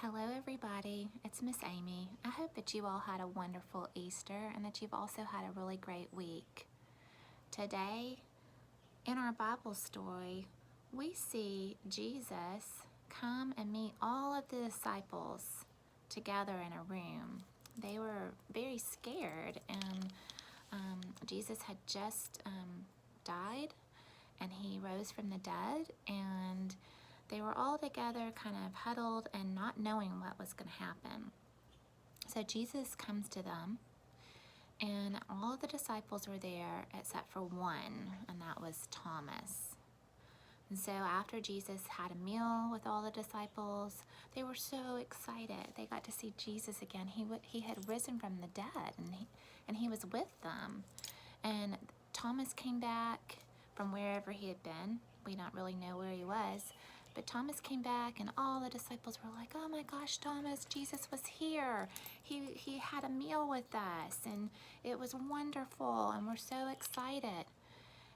Hello everybody, it's Miss Amy. I hope that you all had a wonderful Easter and that you've also had a really great week. Today, in our Bible story, we see Jesus come and meet all of the disciples together in a room. They were very scared, and Jesus had just died, and he rose from the dead, and they were all together, kind of huddled and not knowing what was going to happen. So Jesus comes to them, and all the disciples were there except for one, and that was Thomas. And so after Jesus had a meal with all the disciples, they were so excited. They got to see Jesus again. He had risen from the dead, and he was with them. And Thomas came back from wherever he had been. We don't really know where he was. But Thomas came back, and all the disciples were like, "Oh my gosh, Thomas, Jesus was here. He had a meal with us, and it was wonderful, and we're so excited."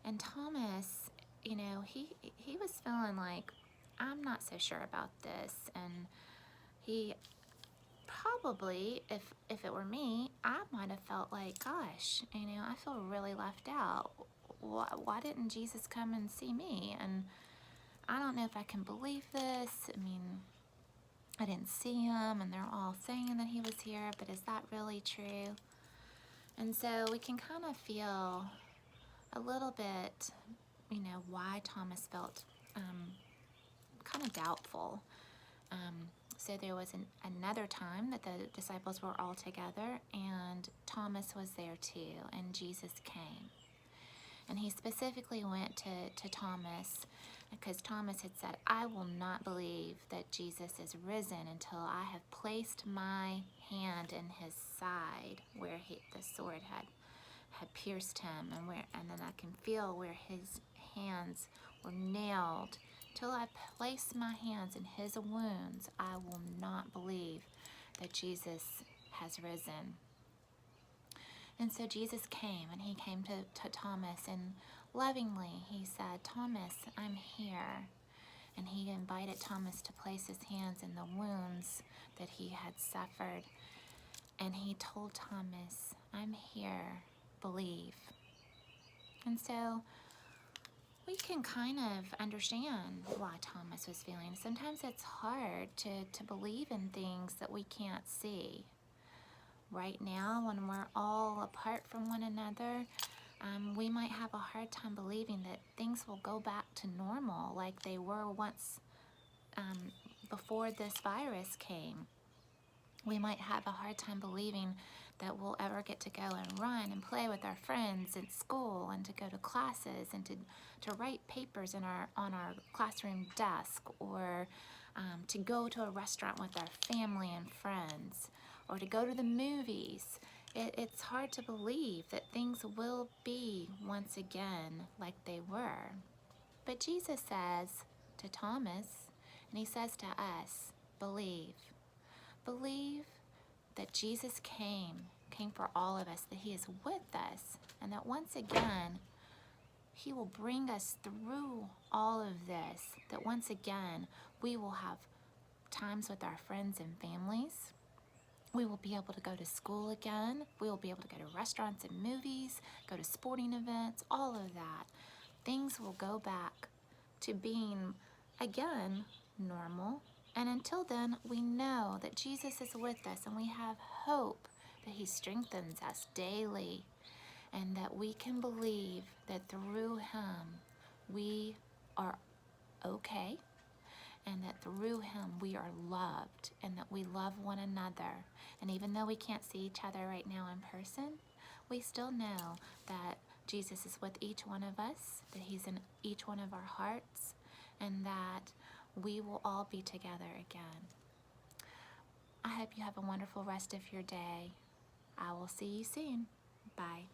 And Thomas, he was feeling like, "I'm not so sure about this." And he probably, if it were me, I might have felt like, "Gosh, I feel really left out. Why didn't Jesus come and see me? And I don't know if I can believe this. I didn't see him, and they're all saying that he was here, but is that really true?" And so we can kind of feel a little bit, why Thomas felt kind of doubtful. So there was another time that the disciples were all together, and Thomas was there too, and Jesus came. And he specifically went to Thomas because Thomas had said, "I will not believe that Jesus is risen until I have placed my hand in his side where the sword had pierced him, and then I can feel where his hands were nailed. Till I place my hands in his wounds, I will not believe that Jesus has risen." And so Jesus came, and he came to Thomas, and lovingly he said, "Thomas, I'm here." And he invited Thomas to place his hands in the wounds that he had suffered. And he told Thomas, "I'm here, believe." And so we can kind of understand why Thomas was feeling. Sometimes it's hard to believe in things that we can't see. Right now, when we're all apart from one another, we might have a hard time believing that things will go back to normal like they were once before this virus came. We might have a hard time believing that we'll ever get to go and run and play with our friends at school, and to go to classes, and to write papers on our classroom desk, or to go to a restaurant with our family and friends, or to go to the movies. It's hard to believe that things will be once again like they were. But Jesus says to Thomas, and he says to us, believe. Believe that Jesus came for all of us, that he is with us, and that once again, he will bring us through all of this, that once again, we will have times with our friends and families. We will be able to go to school again. We will be able to go to restaurants and movies, go to sporting events, all of that. Things will go back to being, again, normal. And until then, we know that Jesus is with us, and we have hope that he strengthens us daily, and that we can believe that through him we are okay, and that through him we are loved, and that we love one another. And even though we can't see each other right now in person, we still know that Jesus is with each one of us, that he's in each one of our hearts, and that we will all be together again. I hope you have a wonderful rest of your day. I will see you soon. Bye.